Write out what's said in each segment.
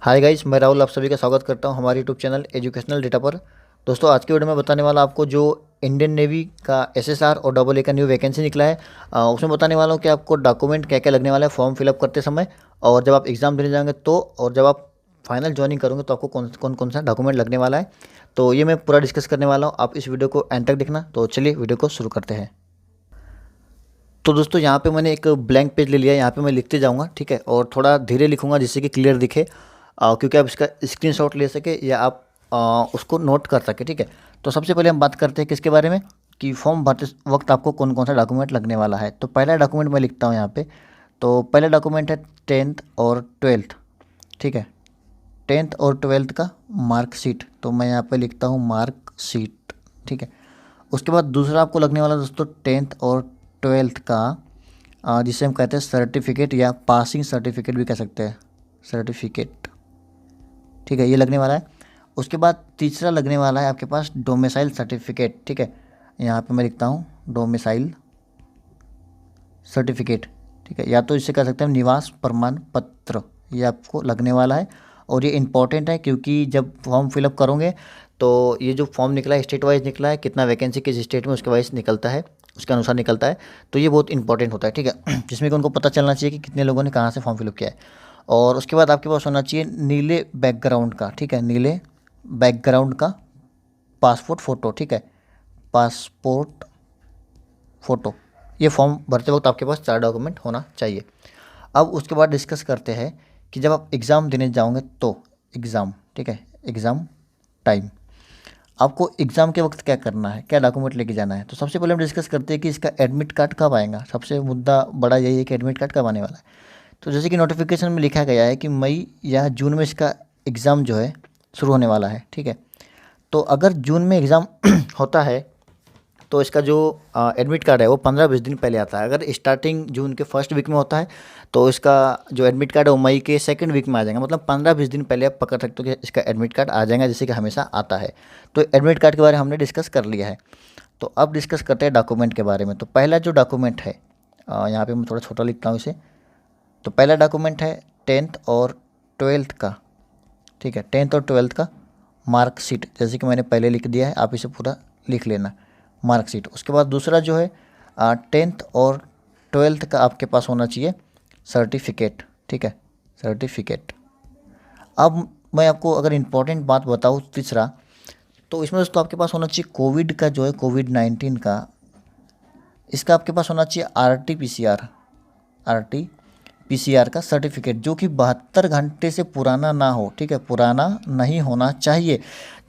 Hi guys, मैं राहुल आप सभी का स्वागत करता हूं हमारे यूट्यूब चैनल एजुकेशनल डेटा पर। दोस्तों, आज की वीडियो में बताने वाला आपको जो इंडियन नेवी का एसएसआर और डबल ए का न्यू वैकेंसी निकला है, उसमें बताने वाला हूं कि आपको डॉक्यूमेंट क्या क्या लगने वाला है फॉर्म फिलअप करते समय, और जब आप एग्ज़ाम देने जाएंगे तो, और जब आप फाइनल ज्वाइनिंग करोगे तो आपको कौन कौन सा डॉक्यूमेंट लगने वाला है। तो ये मैं पूरा डिस्कस करने वाला हूँ, आप इस वीडियो को एंड तक देखना। तो चलिए वीडियो को शुरू करते हैं। तो दोस्तों, यहाँ पे मैंने एक ब्लैंक पेज ले लिया है, यहाँ पे मैं लिखते जाऊँगा, ठीक है, और थोड़ा धीरे लिखूँगा जिससे कि क्लियर दिखे, क्योंकि आप इसका स्क्रीनशॉट ले सके या आप उसको नोट कर सके, ठीक है। तो सबसे पहले हम बात करते हैं किसके बारे में, कि फॉर्म भरते वक्त आपको कौन कौन सा डॉक्यूमेंट लगने वाला है। तो पहला डॉक्यूमेंट मैं लिखता हूँ यहाँ पे। तो पहला डॉक्यूमेंट है 10th और 12th, ठीक है, 10th और 12th का मार्कशीट। तो मैं यहाँ पे लिखता हूँ मार्कशीट, ठीक है। उसके बाद दूसरा आपको लगने वाला दोस्तों 10th और 12th का, जिसे हम कहते हैं सर्टिफिकेट या पासिंग सर्टिफिकेट भी कह सकते हैं, सर्टिफिकेट, ठीक है, ये लगने वाला है। उसके बाद तीसरा लगने वाला है आपके पास डोमिसाइल सर्टिफिकेट, ठीक है, यहाँ पे मैं लिखता हूँ डोमिसाइल सर्टिफिकेट, ठीक है, या तो इसे कह सकते हैं निवास प्रमाण पत्र, ये आपको लगने वाला है। और ये इंपॉर्टेंट है क्योंकि जब फॉर्म फिलअप करोगे तो ये जो फॉर्म निकला है स्टेट वाइज निकला है, कितना वैकेंसी किस स्टेट में उसके वाइज निकलता है, उसके अनुसार निकलता है। तो ये बहुत इंपॉर्टेंट होता है, ठीक है, जिसमें कि उनको पता चलना चाहिए कि कितने लोगों ने कहाँ से फॉर्म फिलअप किया है। और उसके बाद आपके पास होना चाहिए नीले बैकग्राउंड का, ठीक है, नीले बैकग्राउंड का पासपोर्ट फ़ोटो, ठीक है, पासपोर्ट फ़ोटो। ये फॉर्म भरते वक्त आपके पास 4 डॉक्यूमेंट होना चाहिए। अब उसके बाद डिस्कस करते हैं कि जब आप एग्ज़ाम देने जाओगे तो एग्ज़ाम, ठीक है, एग्ज़ाम टाइम, आपको एग्ज़ाम के वक्त क्या करना है, क्या डॉक्यूमेंट लेके जाना है। तो सबसे पहले हम डिस्कस करते हैं कि इसका एडमिट कार्ड कब आएगा। सबसे मुद्दा बड़ा यही है कि एडमिट कार्ड कब आने वाला है। तो जैसे कि नोटिफिकेशन में लिखा गया है कि मई या जून में इसका एग्ज़ाम जो है शुरू होने वाला है, ठीक है। तो अगर जून में एग्ज़ाम होता है तो इसका जो एडमिट कार्ड है वो 15-20 दिन पहले आता है। अगर स्टार्टिंग जून के फर्स्ट वीक में होता है तो इसका जो एडमिट कार्ड है वो मई के सेकंड वीक में आ जाएगा। मतलब 15-20 दिन पहले आप पकड़ सकते हो कि इसका एडमिट कार्ड आ जाएगा, जैसे कि हमेशा आता है। तो एडमिट कार्ड के बारे में हमने डिस्कस कर लिया है। तो अब डिस्कस करते हैं डॉक्यूमेंट के बारे में। तो पहला जो डॉक्यूमेंट है, यहाँ पर मैं थोड़ा छोटा लिखता हूँ इसे। तो पहला डॉक्यूमेंट है 10th और 12th का, ठीक है, 10th और 12th का मार्कशीट, जैसे कि मैंने पहले लिख दिया है, आप इसे पूरा लिख लेना, मार्कशीट। उसके बाद दूसरा जो है 10th और 12th का आपके पास होना चाहिए सर्टिफिकेट, ठीक है, सर्टिफिकेट। अब मैं आपको अगर इम्पोर्टेंट बात बताऊँ तीसरा, तो इसमें दोस्तों आपके पास होना चाहिए कोविड का जो है, कोविड-19 का, इसका आपके पास होना चाहिए आरटी-पीसीआर का सर्टिफिकेट, जो कि 72 घंटे से पुराना ना हो, ठीक है, पुराना नहीं होना चाहिए।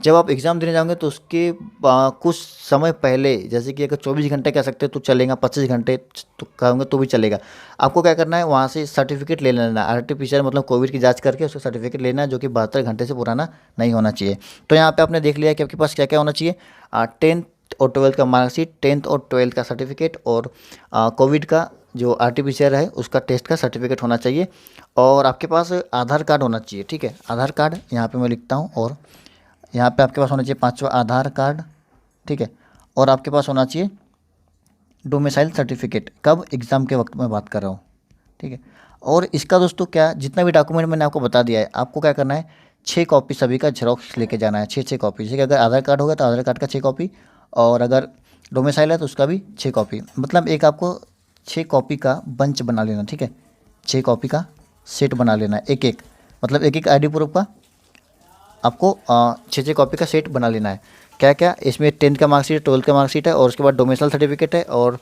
जब आप एग्ज़ाम देने जाओगे तो उसके कुछ समय पहले, जैसे कि अगर 24 घंटे कह सकते हो तो चलेगा, 25 घंटे तो कहोगे तो भी चलेगा। आपको क्या करना है, वहाँ से सर्टिफिकेट ले लेना है। आरटी-पीसीआर मतलब कोविड की जाँच करके उसका सर्टिफिकेट लेना है, जो कि 72 घंटे से पुराना नहीं होना चाहिए। तो यहाँ पर आपने देख लिया कि आपके पास क्या क्या होना चाहिए, 10th और 12th का मार्कशीट, 10th और 12th का सर्टिफिकेट, और कोविड का जो आरटी-पीसीआर है उसका टेस्ट का सर्टिफिकेट होना चाहिए, और आपके पास आधार कार्ड होना चाहिए, ठीक है, आधार कार्ड यहाँ पे मैं लिखता हूँ। और यहाँ पे आपके पास होना चाहिए 5वां आधार कार्ड, ठीक है, और आपके पास होना चाहिए डोमिसाइल सर्टिफिकेट। कब? एग्ज़ाम के वक्त में बात कर रहा हूँ, ठीक है। और इसका दोस्तों क्या, जितना भी डॉक्यूमेंट मैंने आपको बता दिया है, आपको क्या करना है, 6 कॉपी सभी का झेरॉक्स लेके जाना है, 6-6 कॉपी। जैसे कि अगर आधार कार्ड होगा तो आधार कार्ड का 6 कॉपी, और अगर डोमिसाइल है तो उसका भी 6 कॉपी। मतलब एक आपको 6 कॉपी का बंच बना लेना, ठीक है, 6 कॉपी का सेट बना लेना है, एक एक, मतलब एक एक ID प्रूफ का आपको 6-6 कॉपी का सेट बना लेना है। क्या क्या इसमें, 10th का मार्कशीट, 12th का मार्कशीट है, और उसके बाद डोमिसाइल सर्टिफिकेट है, और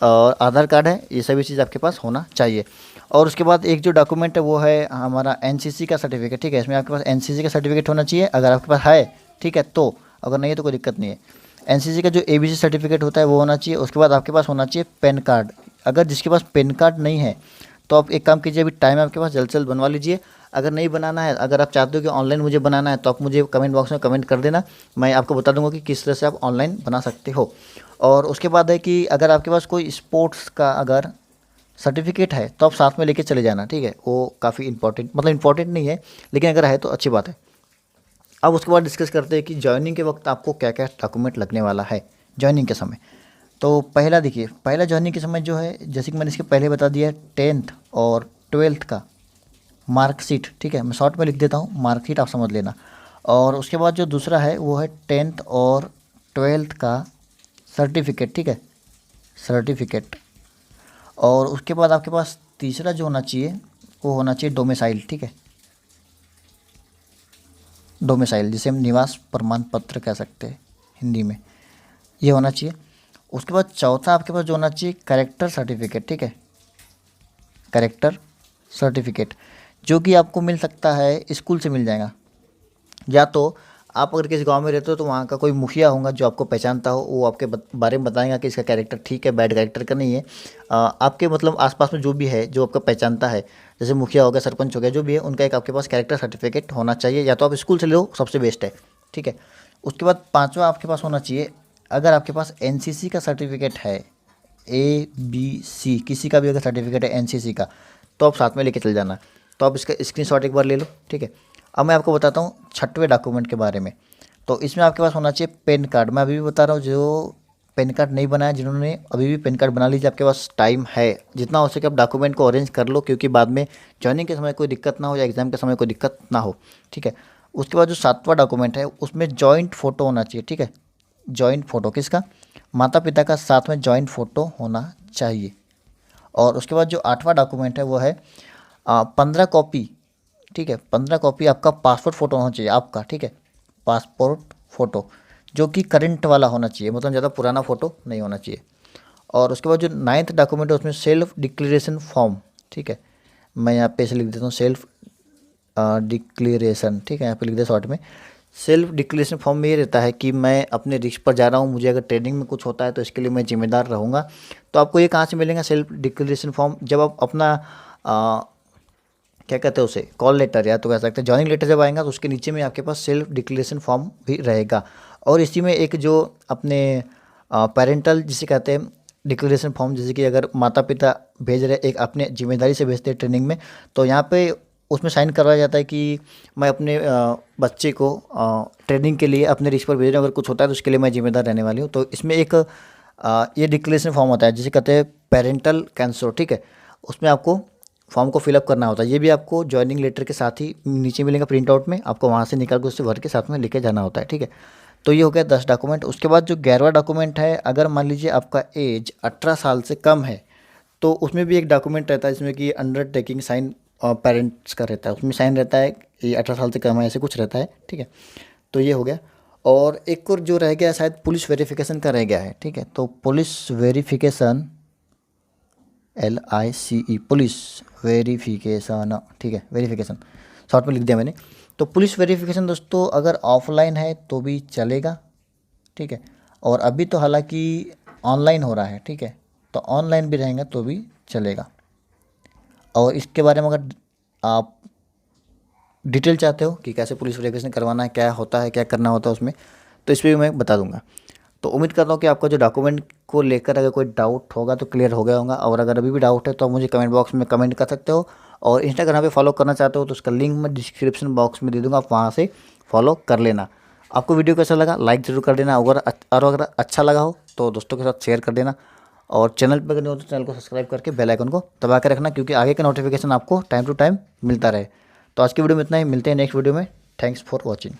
आधार कार्ड है, ये सभी चीज़ आपके पास होना चाहिए। और उसके बाद एक जो डॉक्यूमेंट है वो है हमारा NCC का सर्टिफिकेट, ठीक है, इसमें आपके पास NCC का सर्टिफिकेट होना चाहिए, अगर आपके पास है, ठीक है, तो अगर नहीं है तो कोई दिक्कत नहीं है। NCC का जो ABC सर्टिफिकेट होता है वो होना चाहिए। उसके बाद आपके पास होना चाहिए पैन कार्ड। अगर जिसके पास पैन कार्ड नहीं है तो आप एक काम कीजिए, अभी टाइम है आपके पास, जल्द से जल्द बनवा लीजिए। अगर नहीं बनाना है, अगर आप चाहते हो कि ऑनलाइन मुझे बनाना है, तो आप मुझे कमेंट बॉक्स में कमेंट कर देना, मैं आपको बता दूंगा कि किस तरह से आप ऑनलाइन बना सकते हो। और उसके बाद है कि अगर आपके पास कोई स्पोर्ट्स का अगर सर्टिफिकेट है तो आप साथ में लेके चले जाना, ठीक है, वो काफ़ी इंपॉर्टेंट, मतलब इंपॉर्टेंट नहीं है, लेकिन अगर है तो अच्छी बात है। अब उसके बाद डिस्कस करते हैं कि ज्वाइनिंग के वक्त आपको क्या क्या डॉक्यूमेंट लगने वाला है ज्वाइनिंग के समय। तो पहला देखिए, पहला ज्वाइनिंग के समय जो है, जैसे कि मैंने इसके पहले बता दिया, 10th और 12th का मार्कशीट, ठीक है, मैं शॉर्ट में लिख देता हूँ, मार्कशीट आप समझ लेना। और उसके बाद जो दूसरा है वो है 10th और 12th का सर्टिफिकेट, ठीक है, सर्टिफिकेट। और उसके बाद आपके पास तीसरा जो होना चाहिए वो होना चाहिए डोमिसाइल, ठीक है, डोमिसाइल जिसे हम निवास प्रमाण पत्र कह सकते हैं हिंदी में, ये होना चाहिए। उसके बाद चौथा आपके पास जो होना चाहिए कैरेक्टर सर्टिफिकेट, ठीक है, कैरेक्टर सर्टिफिकेट, जो कि आपको मिल सकता है स्कूल से मिल जाएगा, या तो आप अगर किसी गांव में रहते हो तो वहाँ का कोई मुखिया होगा जो आपको पहचानता हो, वो आपके बारे में बताएगा कि इसका कैरेक्टर ठीक है, बैड कैरेक्टर का नहीं है। आपके मतलब आसपास में जो भी है जो आपका पहचानता है, जैसे मुखिया हो गया, सरपंच हो गया, जो भी है, उनका एक आपके पास कैरेक्टर सर्टिफिकेट होना चाहिए, या तो आप स्कूल से लो, सबसे बेस्ट है, ठीक है। उसके बाद पाँचवा आपके पास होना चाहिए, अगर आपके पास एनसीसी का सर्टिफिकेट है, ABC किसी का भी अगर सर्टिफिकेट है एनसीसी का, तो आप साथ में लेके चल जाना। तो आप इसका स्क्रीनशॉट एक बार ले लो, ठीक है। अब मैं आपको बताता हूँ छठवें डॉक्यूमेंट के बारे में। तो इसमें आपके पास होना चाहिए पैन कार्ड। मैं अभी भी बता रहा हूँ, जो पैन कार्ड नहीं बनाया, जिन्होंने अभी भी पैन कार्ड बना लीजिए, आपके पास टाइम है, जितना हो सके आप डॉक्यूमेंट को अरेंज कर लो, क्योंकि बाद में जॉइनिंग के समय कोई दिक्कत ना हो या एग्ज़ाम के समय कोई दिक्कत ना हो, ठीक है। उसके बाद जो सातवां डॉक्यूमेंट है उसमें जॉइंट फ़ोटो होना चाहिए, ठीक है, जॉइंट फ़ोटो किसका, माता पिता का साथ में जॉइंट फ़ोटो होना चाहिए। और उसके बाद जो आठवां डॉक्यूमेंट है वो है 15 कॉपी, ठीक है, 15 कॉपी आपका पासपोर्ट फ़ोटो होना चाहिए आपका, ठीक है, पासपोर्ट फ़ोटो, जो कि करंट वाला होना चाहिए, मतलब ज़्यादा पुराना फ़ोटो नहीं होना चाहिए। और उसके बाद जो 9th डॉक्यूमेंट है उसमें सेल्फ डिक्लेरेशन फॉर्म, ठीक है, मैं यहाँ पे से लिख देता हूँ सेल्फ डिक्लेरेशन, ठीक है, यहाँ पे लिख दे शॉर्ट में। सेल्फ डिक्लेरेशन फॉर्म में ये रहता है कि मैं अपने रिस्क पर जा रहा हूँ, मुझे अगर ट्रेनिंग में कुछ होता है तो इसके लिए मैं जिम्मेदार रहूँगा। तो आपको ये कहाँ से मिलेगा सेल्फ डिक्लेरेशन फॉर्म, जब आप अपना क्या कहते हैं उसे, कॉल लेटर या तो कह सकते हैं जॉइनिंग लेटर जब आएगा तो उसके नीचे में आपके पास सेल्फ डिक्लेरेशन फॉर्म भी रहेगा। और इसी में एक जो अपने पेरेंटल जिसे कहते हैं डिक्लेरेशन फॉर्म, जैसे कि अगर माता पिता भेज रहे एक अपने जिम्मेदारी से भेजते हैं ट्रेनिंग में, तो यहाँ पे उसमें साइन करवाया जाता है कि मैं अपने बच्चे को ट्रेनिंग के लिए अपने रिस्क पर भेज रहा हूँ, अगर कुछ होता है तो उसके लिए मैं जिम्मेदार रहने वाली हूँ। तो इसमें एक ये डिक्लेरेशन फॉर्म होता है जिसे कहते हैं पेरेंटल कैंसर, ठीक है, उसमें आपको फॉर्म को फिलअप करना होता है। ये भी आपको जॉइनिंग लेटर के साथ ही नीचे मिलेगा प्रिंट आउट में, आपको वहाँ से निकाल के उससे भर के साथ में लेके जाना होता है, ठीक है। तो ये हो गया 10 डॉक्यूमेंट। उसके बाद जो 11वां डॉक्यूमेंट है, अगर मान लीजिए आपका एज 18 साल से कम है तो उसमें भी एक डॉक्यूमेंट रहता है जिसमें कि अंडरटेकिंग साइन पेरेंट्स का रहता है, उसमें साइन रहता है ये 18 साल से कम है, ऐसे कुछ रहता है, ठीक है। तो ये हो गया। और एक और जो रह गया शायद पुलिस वेरिफिकेशन का रह गया है, ठीक है। तो police verification LICE police verification, ठीक है, वेरिफिकेशन शॉर्ट में लिख दिया मैंने। तो पुलिस वेरिफिकेशन दोस्तों अगर ऑफलाइन है तो भी चलेगा, ठीक है, और अभी तो हालांकि ऑनलाइन हो रहा है, ठीक है, तो ऑनलाइन भी रहेंगे तो भी चलेगा। और इसके बारे में अगर आप डिटेल चाहते हो कि कैसे पुलिस वेरिफिकेशन करवाना है, क्या होता है, क्या करना होता है उसमें, तो इस पर भी मैं बता दूंगा। तो उम्मीद करता हूँ कि आपका जो डॉक्यूमेंट को लेकर अगर कोई डाउट होगा तो क्लियर हो गया होगा, और अगर अभी भी डाउट है तो आप मुझे कमेंट बॉक्स में कमेंट कर सकते हो। और इंस्टाग्राम पे फॉलो करना चाहते हो तो उसका लिंक मैं डिस्क्रिप्शन बॉक्स में दे दूँगा, आप वहाँ से फॉलो कर लेना। आपको वीडियो कैसा लगा लाइक ज़रूर कर देना, अगर अच्छा लगा हो तो दोस्तों के साथ शेयर कर देना, और चैनल पर अगर नहीं हो तो चैनल को सब्सक्राइब करके बेल आइकन को दबा के रखना, क्योंकि आगे का नोटिफिकेशन आपको टाइम टू टाइम मिलता रहे। तो आज की वीडियो में इतना ही, मिलते हैं नेक्स्ट वीडियो में। Thanks for watching.